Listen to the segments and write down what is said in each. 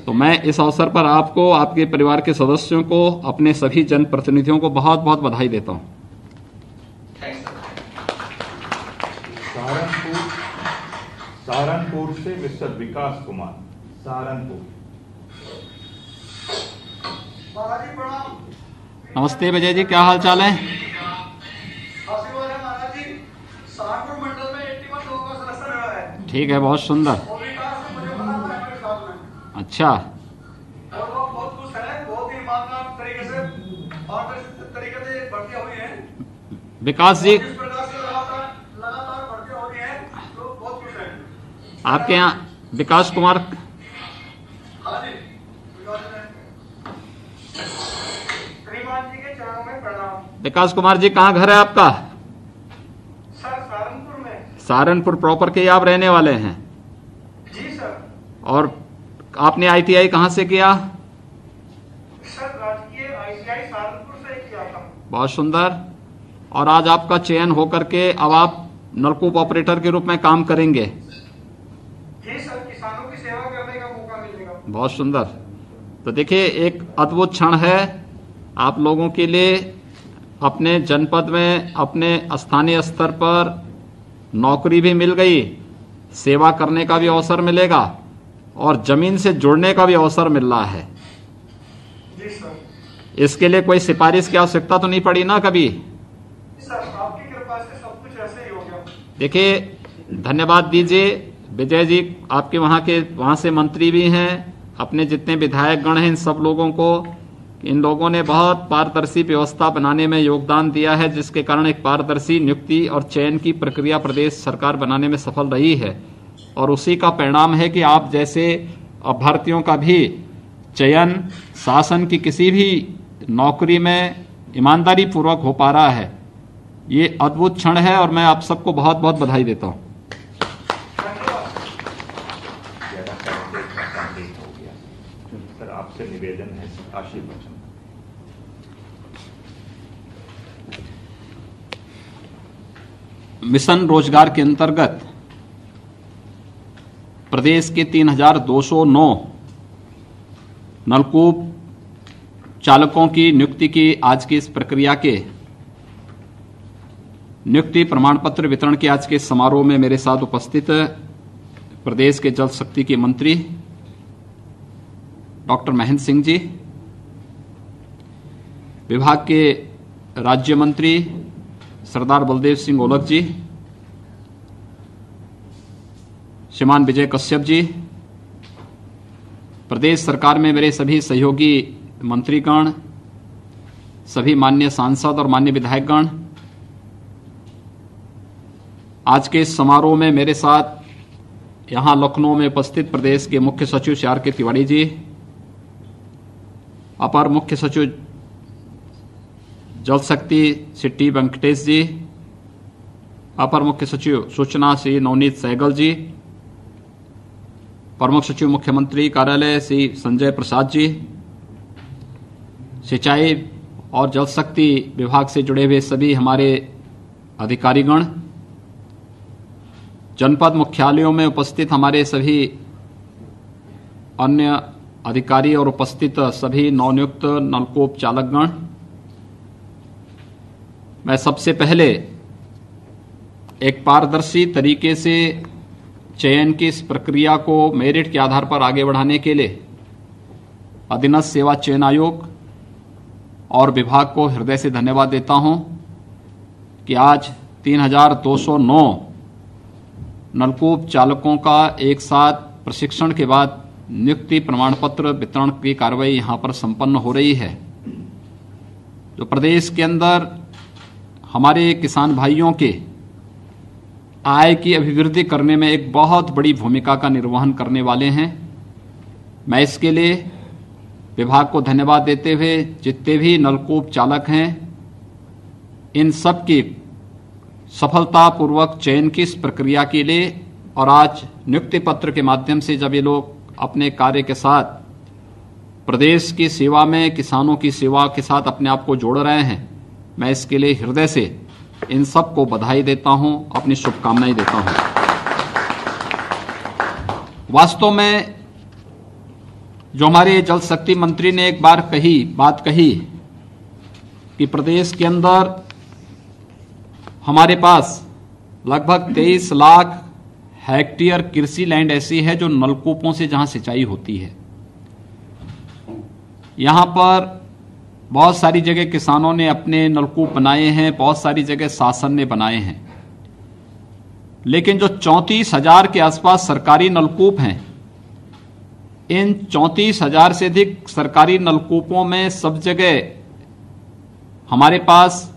तो मैं इस अवसर पर आपको, आपके परिवार के सदस्यों को, अपने सभी जनप्रतिनिधियों को बहुत बहुत बधाई देता हूं। सहारनपुर से मिस्टर विकास कुमार, सहारनपुर। नमस्ते विजय जी, क्या हाल चाल है? सहारनपुर मंडल में 81 लोगों का सिलेक्शन हुआ है। ठीक है, बहुत सुंदर। अच्छा, और लोग बहुत खुश हैं, बहुत ही ईमानदार तरीके से तरीके से भर्तियां हुई हैं। विकास जी, इस प्रकार से लगातार भर्तियां हो रही हैं, लोग बहुत खुश हैं। आपके यहाँ विकास कुमार, हाँ जी, श्रीमान जी के चरणों में प्रणाम। विकास कुमार जी, कहाँ घर है आपका? सर सहारनपुर में। सहारनपुर प्रॉपर के आप रहने वाले हैं? जी सर। और आपने ITI कहाँ से किया? सर राजकीय ITI सहारनपुर से किया था। बहुत सुंदर। और आज आपका चयन होकर के अब आप नलकूप ऑपरेटर के रूप में काम करेंगे? जी सर, किसानों की सेवा करने का मौका मिलेगा। बहुत सुंदर। तो देखिए, एक अद्भुत क्षण है आप लोगों के लिए। अपने जनपद में, अपने स्थानीय स्तर पर नौकरी भी मिल गई, सेवा करने का भी अवसर मिलेगा और जमीन से जुड़ने का भी अवसर मिल रहा है। जी सर। इसके लिए कोई सिफारिश की आवश्यकता तो नहीं पड़ी ना कभी? सर आपकी कृपा से सब कुछ ऐसे ही हो गया। देखिए, धन्यवाद दीजिए विजय जी, आपके वहां से मंत्री भी हैं, अपने जितने विधायक गण हैं, इन सब लोगों को। इन लोगों ने बहुत पारदर्शी व्यवस्था बनाने में योगदान दिया है, जिसके कारण एक पारदर्शी नियुक्ति और चयन की प्रक्रिया प्रदेश सरकार बनाने में सफल रही है। और उसी का परिणाम है कि आप जैसे अभ्यर्थियों का भी चयन शासन की किसी भी नौकरी में ईमानदारी पूर्वक हो पा रहा है। ये अद्भुत क्षण है और मैं आप सबको बहुत बहुत बधाई देता हूं। सर आपसे निवेदन है, आशीर्वचन। मिशन रोजगार के अंतर्गत प्रदेश के 3209 नलकूप चालकों की नियुक्ति की आज की इस प्रक्रिया के नियुक्ति प्रमाण पत्र वितरण के आज के समारोह में मेरे साथ उपस्थित प्रदेश के जल शक्ति के मंत्री डॉक्टर महेंद्र सिंह जी, विभाग के राज्य मंत्री सरदार बलदेव सिंह ओलख जी, श्रीमान विजय कश्यप जी, प्रदेश सरकार में मेरे सभी सहयोगी मंत्रीगण, सभी माननीय सांसद और माननीय विधायकगण, आज के इस समारोह में मेरे साथ यहां लखनऊ में उपस्थित प्रदेश के मुख्य सचिव श्री R.K. तिवारी जी, अपर मुख्य सचिव जल शक्ति श्री T. वेंकटेश जी, अपर मुख्य सचिव सूचना श्री नवनीत सहगल जी, प्रमुख सचिव मुख्यमंत्री कार्यालय श्री संजय प्रसाद जी, सिंचाई और जल शक्ति विभाग से जुड़े हुए सभी हमारे अधिकारीगण, जनपद मुख्यालयों में उपस्थित हमारे सभी अन्य अधिकारी और उपस्थित सभी नवनियुक्त नलकूप चालकगण, मैं सबसे पहले एक पारदर्शी तरीके से चयन की इस प्रक्रिया को मेरिट के आधार पर आगे बढ़ाने के लिए अधीनस्थ सेवा चयन आयोग और विभाग को हृदय से धन्यवाद देता हूं कि आज 3209 नलकूप चालकों का एक साथ प्रशिक्षण के बाद नियुक्ति प्रमाण पत्र वितरण की कार्रवाई यहां पर संपन्न हो रही है। जो प्रदेश के अंदर हमारे किसान भाइयों के आय की अभिवृद्धि करने में एक बहुत बड़ी भूमिका का निर्वहन करने वाले हैं। मैं इसके लिए विभाग को धन्यवाद देते हुए जितने भी नलकूप चालक हैं, इन सब की सफलतापूर्वक चयन की इस प्रक्रिया के लिए और आज नियुक्ति पत्र के माध्यम से जब ये लोग अपने कार्य के साथ प्रदेश की सेवा में, किसानों की सेवा के साथ अपने आप को जोड़ रहे हैं, मैं इसके लिए हृदय से इन सबको बधाई देता हूं, अपनी शुभकामनाएं देता हूं। वास्तव में जो हमारे जल शक्ति मंत्री ने एक बार बात कही कि प्रदेश के अंदर हमारे पास लगभग 23 लाख हेक्टेयर कृषि लैंड ऐसी है जो नलकूपों से जहां सिंचाई होती है। यहां पर बहुत सारी जगह किसानों ने अपने नलकूप बनाए हैं, बहुत सारी जगह शासन ने बनाए हैं, लेकिन जो 34,000 के आसपास सरकारी नलकूप हैं, इन 34,000 से अधिक सरकारी नलकूपों में सब जगह हमारे पास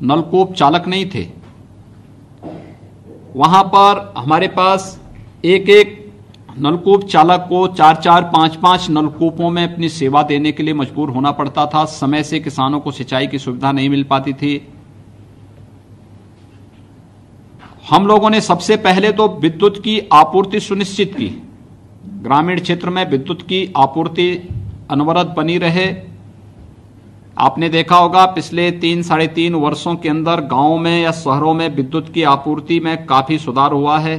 नलकूप चालक नहीं थे। वहां पर हमारे पास एक एक नलकूप चालक को 4-4, 5-5 नलकूपों में अपनी सेवा देने के लिए मजबूर होना पड़ता था। समय से किसानों को सिंचाई की सुविधा नहीं मिल पाती थी। हम लोगों ने सबसे पहले तो विद्युत की आपूर्ति सुनिश्चित की, ग्रामीण क्षेत्र में विद्युत की आपूर्ति अनवरत बनी रहे। आपने देखा होगा पिछले 3-3.5 वर्षों के अंदर गांवों में या शहरों में विद्युत की आपूर्ति में काफी सुधार हुआ है।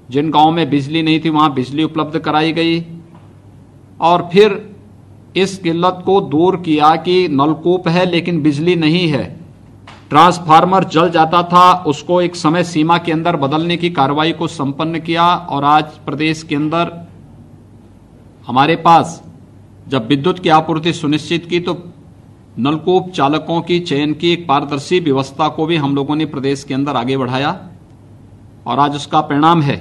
जिन गांवों में बिजली नहीं थी वहां बिजली उपलब्ध कराई गई और फिर इस किल्लत को दूर किया कि नलकूप है लेकिन बिजली नहीं है, ट्रांसफार्मर जल जाता था, उसको एक समय सीमा के अंदर बदलने की कार्रवाई को संपन्न किया। और आज प्रदेश के अंदर हमारे पास जब विद्युत की आपूर्ति सुनिश्चित की तो नलकूप चालकों की चयन की एक पारदर्शी व्यवस्था को भी हम लोगों ने प्रदेश के अंदर आगे बढ़ाया और आज उसका परिणाम है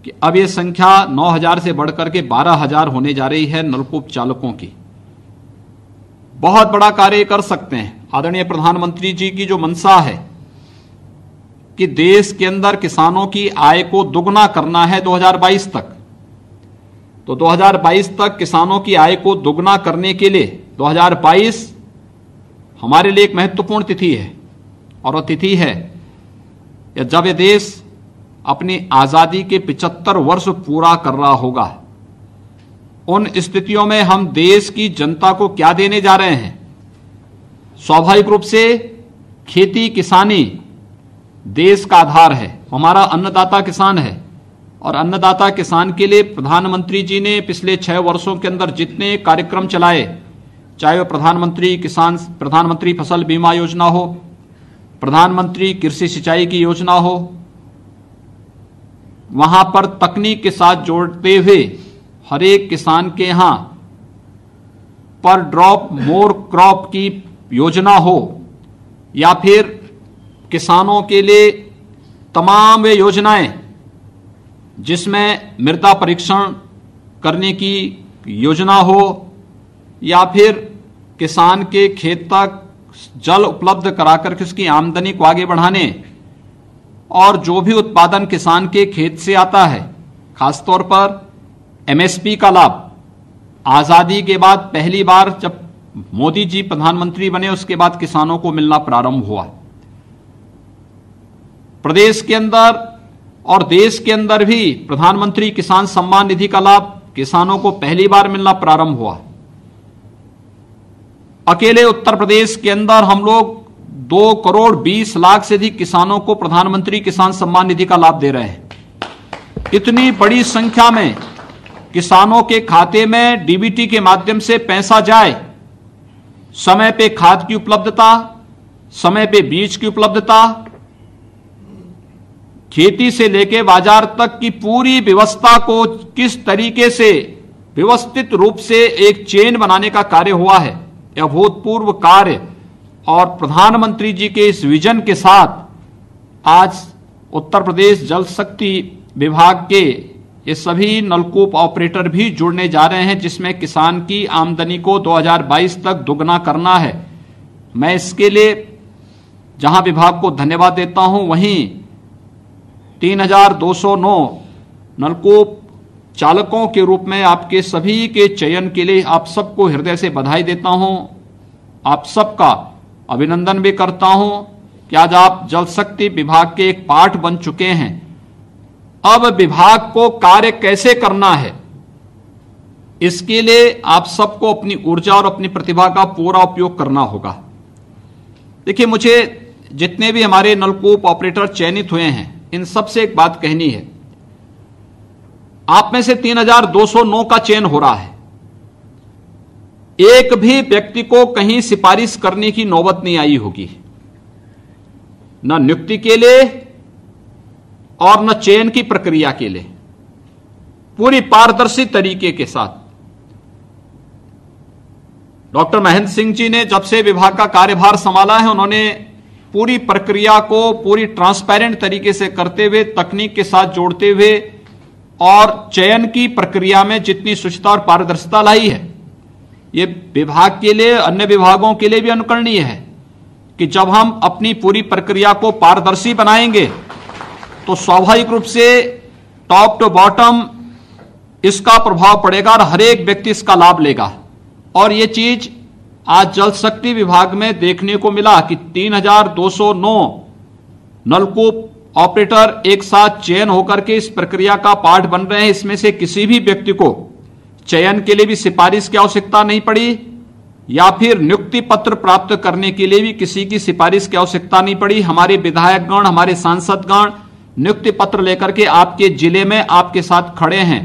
कि अब ये संख्या 9,000 से बढ़कर के 12,000 होने जा रही है नलकूप चालकों की। बहुत बड़ा कार्य कर सकते हैं। आदरणीय प्रधानमंत्री जी की जो मंशा है कि देश के अंदर किसानों की आय को दुगना करना है 2022 तक, तो 2022 तक किसानों की आय को दुगना करने के लिए 2022 हमारे लिए एक महत्वपूर्ण तिथि है और वह तिथि है जब यह देश अपनी आजादी के 75 वर्ष पूरा कर रहा होगा। उन स्थितियों में हम देश की जनता को क्या देने जा रहे हैं? स्वाभाविक रूप से खेती किसानी देश का आधार है, हमारा अन्नदाता किसान है और अन्नदाता किसान के लिए प्रधानमंत्री जी ने पिछले 6 वर्षों के अंदर जितने कार्यक्रम चलाए, चाहे वह प्रधानमंत्री फसल बीमा योजना हो, प्रधानमंत्री कृषि सिंचाई की योजना हो, वहां पर तकनीक के साथ जोड़ते हुए हर एक किसान के यहां पर ड्रॉप मोर क्रॉप की योजना हो या फिर किसानों के लिए तमाम वे योजनाएं जिसमें मृदा परीक्षण करने की योजना हो या फिर किसान के खेत तक जल उपलब्ध कराकर के उसकी आमदनी को आगे बढ़ाने और जो भी उत्पादन किसान के खेत से आता है, खासतौर पर एमएसपी का लाभ आजादी के बाद पहली बार जब मोदी जी प्रधानमंत्री बने उसके बाद किसानों को मिलना प्रारंभ हुआ। प्रदेश के अंदर और देश के अंदर भी प्रधानमंत्री किसान सम्मान निधि का लाभ किसानों को पहली बार मिलना प्रारंभ हुआ। अकेले उत्तर प्रदेश के अंदर हम लोग 2,20,00,000 से अधिक किसानों को प्रधानमंत्री किसान सम्मान निधि का लाभ दे रहे हैं। इतनी बड़ी संख्या में किसानों के खाते में डीबीटी के माध्यम से पैसा जाए, समय पे खाद की उपलब्धता, समय पे बीज की उपलब्धता, खेती से लेकर बाजार तक की पूरी व्यवस्था को किस तरीके से व्यवस्थित रूप से एक चेन बनाने का कार्य हुआ है, यह अभूतपूर्व कार्य। और प्रधानमंत्री जी के इस विजन के साथ आज उत्तर प्रदेश जल शक्ति विभाग के ये सभी नलकूप ऑपरेटर भी जुड़ने जा रहे हैं, जिसमें किसान की आमदनी को 2022 तक दुगना करना है। मैं इसके लिए जहां विभाग को धन्यवाद देता हूं, वहीं 3,209 नलकूप चालकों के रूप में आपके सभी के चयन के लिए आप सबको हृदय से बधाई देता हूं। आप सबका अभिनंदन भी करता हूं कि आज आप जल शक्ति विभाग के एक पार्ट बन चुके हैं। अब विभाग को कार्य कैसे करना है, इसके लिए आप सबको अपनी ऊर्जा और अपनी प्रतिभा का पूरा उपयोग करना होगा। देखिए, मुझे जितने भी हमारे नलकूप ऑपरेटर चयनित हुए हैं, इन सबसे एक बात कहनी है। आप में से 3,209 का चयन हो रहा है, एक भी व्यक्ति को कहीं सिफारिश करने की नौबत नहीं आई होगी, न नियुक्ति के लिए और न चयन की प्रक्रिया के लिए, पूरी पारदर्शी तरीके के साथ। डॉक्टर महेंद्र सिंह जी ने जब से विभाग का कार्यभार संभाला है, उन्होंने पूरी प्रक्रिया को पूरी ट्रांसपेरेंट तरीके से करते हुए, तकनीक के साथ जोड़ते हुए और चयन की प्रक्रिया में जितनी शुचिता और पारदर्शिता लाई है, ये विभाग के लिए, अन्य विभागों के लिए भी अनुकरणीय है कि जब हम अपनी पूरी प्रक्रिया को पारदर्शी बनाएंगे तो स्वाभाविक रूप से टॉप टू बॉटम इसका प्रभाव पड़ेगा और हर एक व्यक्ति इसका लाभ लेगा। और ये चीज आज जल शक्ति विभाग में देखने को मिला कि 3209 नलकूप ऑपरेटर एक साथ चयन होकर के इस प्रक्रिया का पार्ट बन रहे हैं। इसमें से किसी भी व्यक्ति को चयन के लिए भी सिफारिश की आवश्यकता नहीं पड़ी या फिर नियुक्ति पत्र प्राप्त करने के लिए भी किसी की सिफारिश की आवश्यकता नहीं पड़ी। हमारे विधायकगण, हमारे सांसदगण नियुक्ति पत्र लेकर के आपके जिले में आपके साथ खड़े हैं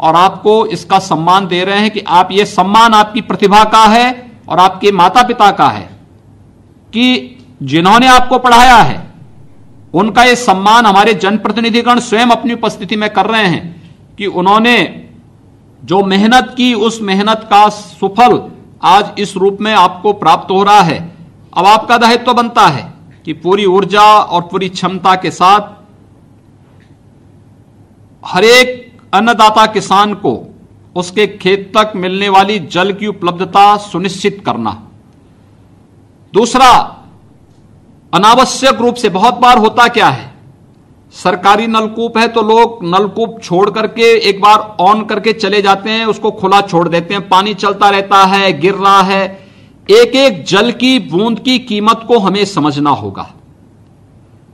और आपको इसका सम्मान दे रहे हैं कि आप, ये सम्मान आपकी प्रतिभा का है और आपके माता पिता का है कि जिन्होंने आपको पढ़ाया है, उनका ये सम्मान हमारे जनप्रतिनिधिगण स्वयं अपनी उपस्थिति में कर रहे हैं कि उन्होंने जो मेहनत की, उस मेहनत का सुफल आज इस रूप में आपको प्राप्त हो रहा है। अब आपका दायित्व तो बनता है कि पूरी ऊर्जा और पूरी क्षमता के साथ हर एक अन्नदाता किसान को उसके खेत तक मिलने वाली जल की उपलब्धता सुनिश्चित करना। दूसरा, अनावश्यक रूप से बहुत बार होता क्या है, सरकारी नलकूप है तो लोग नलकूप छोड़ करके एक बार ऑन करके चले जाते हैं, उसको खुला छोड़ देते हैं, पानी चलता रहता है, गिर रहा है। एक एक जल की बूंद की कीमत को हमें समझना होगा।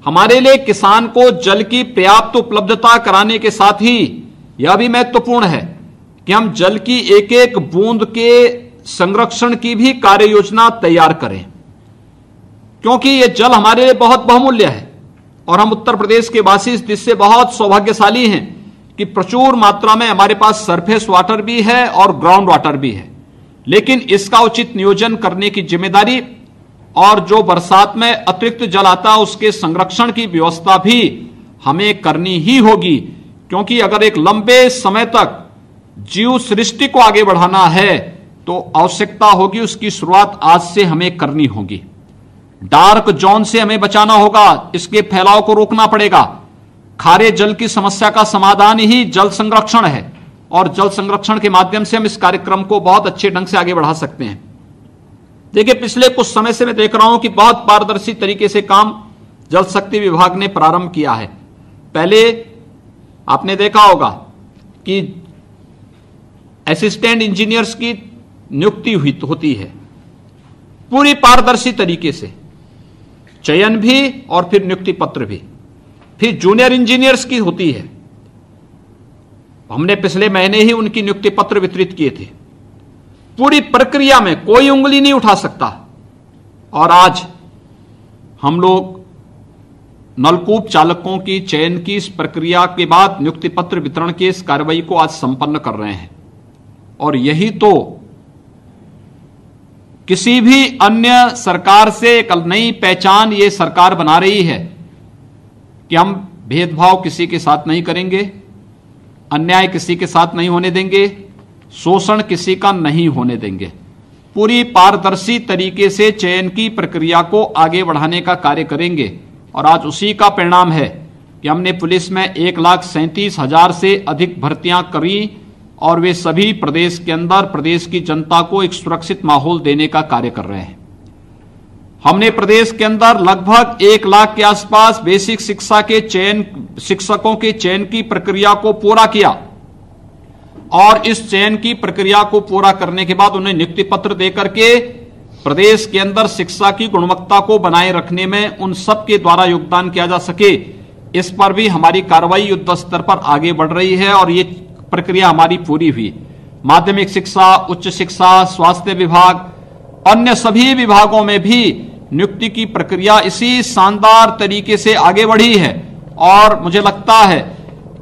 हमारे लिए किसान को जल की पर्याप्त उपलब्धता कराने के साथ ही यह भी महत्वपूर्ण है कि हम जल की एक एक बूंद के संरक्षण की भी कार्य योजना तैयार करें, क्योंकि यह जल हमारे लिए बहुत बहुमूल्य है और हम उत्तर प्रदेश के वासी इस दिशा से बहुत सौभाग्यशाली हैं कि प्रचुर मात्रा में हमारे पास सरफेस वाटर भी है और ग्राउंड वाटर भी है। लेकिन इसका उचित नियोजन करने की जिम्मेदारी और जो बरसात में अतिरिक्त जल आता है उसके संरक्षण की व्यवस्था भी हमें करनी ही होगी, क्योंकि अगर एक लंबे समय तक जीव सृष्टि को आगे बढ़ाना है तो आवश्यकता होगी उसकी शुरुआत आज से हमें करनी होगी। डार्क जोन से हमें बचाना होगा, इसके फैलाव को रोकना पड़ेगा। खारे जल की समस्या का समाधान ही जल संरक्षण है और जल संरक्षण के माध्यम से हम इस कार्यक्रम को बहुत अच्छे ढंग से आगे बढ़ा सकते हैं। देखिए, पिछले कुछ समय से मैं देख रहा हूं कि बहुत पारदर्शी तरीके से काम जल शक्ति विभाग ने प्रारंभ किया है। पहले आपने देखा होगा कि असिस्टेंट इंजीनियर्स की नियुक्ति होती है पूरी पारदर्शी तरीके से, चयन भी और फिर नियुक्ति पत्र भी। फिर जूनियर इंजीनियर्स की होती है, हमने पिछले महीने ही उनकी नियुक्ति पत्र वितरित किए थे। पूरी प्रक्रिया में कोई उंगली नहीं उठा सकता। और आज हम लोग नलकूप चालकों की चयन की इस प्रक्रिया के बाद नियुक्ति पत्र वितरण की इस कार्रवाई को आज संपन्न कर रहे हैं। और यही तो किसी भी अन्य सरकार से एक नई पहचान ये सरकार बना रही है कि हम भेदभाव किसी के साथ नहीं करेंगे, अन्याय किसी के साथ नहीं होने देंगे, शोषण किसी का नहीं होने देंगे। पूरी पारदर्शी तरीके से चयन की प्रक्रिया को आगे बढ़ाने का कार्य करेंगे। और आज उसी का परिणाम है कि हमने पुलिस में 1,37,000 से अधिक भर्तियां करी और वे सभी प्रदेश के अंदर प्रदेश की जनता को एक सुरक्षित माहौल देने का कार्य कर रहे हैं। हमने प्रदेश के अंदर लगभग 1 लाख के आसपास बेसिक शिक्षा के चयन, शिक्षकों के चयन की प्रक्रिया को पूरा किया और इस चयन की प्रक्रिया को पूरा करने के बाद उन्हें नियुक्ति पत्र देकर के प्रदेश के अंदर शिक्षा की गुणवत्ता को बनाए रखने में उन सब के द्वारा योगदान किया जा सके, इस पर भी हमारी कार्रवाई युद्ध स्तर पर आगे बढ़ रही है। और ये प्रक्रिया हमारी पूरी हुई। माध्यमिक शिक्षा, उच्च शिक्षा, स्वास्थ्य विभाग, अन्य सभी विभागों में भी नियुक्ति की प्रक्रिया इसी शानदार तरीके से आगे बढ़ी है। और मुझे लगता है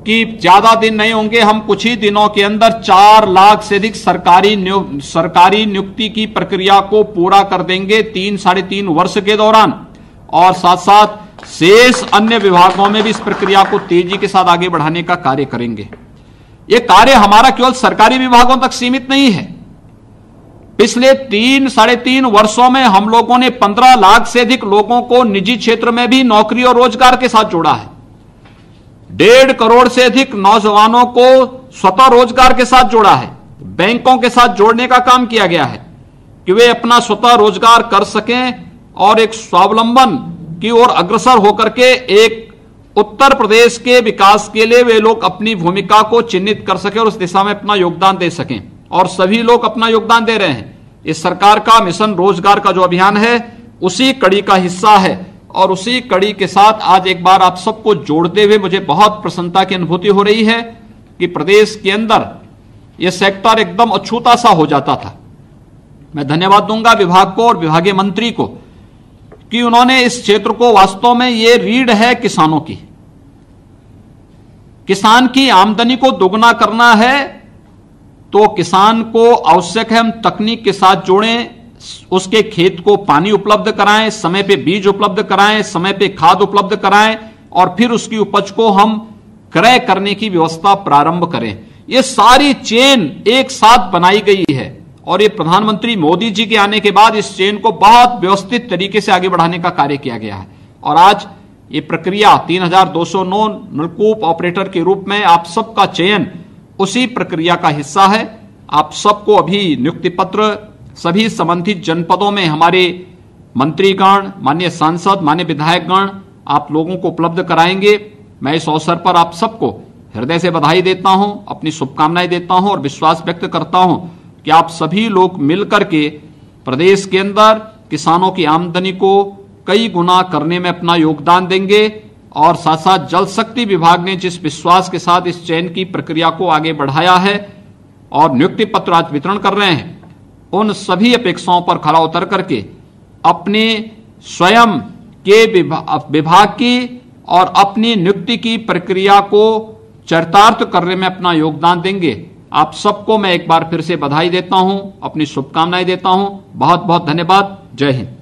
कि ज्यादा दिन नहीं होंगे, हम कुछ ही दिनों के अंदर 4 लाख से अधिक सरकारी नियुक्ति की प्रक्रिया को पूरा कर देंगे 3-3.5 वर्ष के दौरान, और साथ साथ शेष अन्य विभागों में भी इस प्रक्रिया को तेजी के साथ आगे बढ़ाने का कार्य करेंगे। यह कार्य हमारा केवल सरकारी विभागों तक सीमित नहीं है। पिछले 3-3.5 वर्षों में हम लोगों ने 15 लाख से अधिक लोगों को निजी क्षेत्र में भी नौकरी और रोजगार के साथ जोड़ा है। 1.5 करोड़ से अधिक नौजवानों को स्वतः रोजगार के साथ जोड़ा है। बैंकों के साथ जोड़ने का काम किया गया है कि वे अपना स्वतः रोजगार कर सकें और एक स्वावलंबन की ओर अग्रसर होकर के एक उत्तर प्रदेश के विकास के लिए वे लोग अपनी भूमिका को चिन्हित कर सकें और उस दिशा में अपना योगदान दे सकें। और सभी लोग अपना योगदान दे रहे हैं। इस सरकार का मिशन रोजगार का जो अभियान है उसी कड़ी का हिस्सा है, और उसी कड़ी के साथ आज एक बार आप सबको जोड़ते हुए मुझे बहुत प्रसन्नता की अनुभूति हो रही है कि प्रदेश के अंदर यह सेक्टर एकदम अछूता सा हो जाता था। मैं धन्यवाद दूंगा विभाग को और विभागीय मंत्री को कि उन्होंने इस क्षेत्र को, वास्तव में ये रीढ़ है किसानों की, किसान की आमदनी को दोगुना करना है तो किसान को आवश्यक है हम तकनीक के साथ जोड़ें, उसके खेत को पानी उपलब्ध कराएं, समय पे बीज उपलब्ध कराएं, समय पे खाद उपलब्ध कराएं, और फिर उसकी उपज को हम क्रय करने की व्यवस्था प्रारंभ करें। ये सारी चेन एक साथ बनाई गई है, और ये प्रधानमंत्री मोदी जी के आने के बाद इस चेन को बहुत व्यवस्थित तरीके से आगे बढ़ाने का कार्य किया गया है। और आज ये प्रक्रिया 3209 नलकूप ऑपरेटर के रूप में आप सबका चयन उसी प्रक्रिया का हिस्सा है। आप सबको अभी नियुक्ति पत्र सभी संबंधित जनपदों में हमारे मंत्रीगण, माननीय सांसद, माननीय विधायकगण आप लोगों को उपलब्ध कराएंगे। मैं इस अवसर पर आप सबको हृदय से बधाई देता हूं, अपनी शुभकामनाएं देता हूं और विश्वास व्यक्त करता हूं कि आप सभी लोग मिलकर के प्रदेश के अंदर किसानों की आमदनी को कई गुना करने में अपना योगदान देंगे। और साथ साथ जल शक्ति विभाग ने जिस विश्वास के साथ इस चयन की प्रक्रिया को आगे बढ़ाया है और नियुक्ति पत्र आज वितरण कर रहे हैं, उन सभी अपेक्षाओं पर खरा उतर करके अपने स्वयं के विभाग की और अपनी नियुक्ति की प्रक्रिया को चरितार्थ करने में अपना योगदान देंगे। आप सबको मैं एक बार फिर से बधाई देता हूं, अपनी शुभकामनाएं देता हूं। बहुत बहुत धन्यवाद। जय हिंद।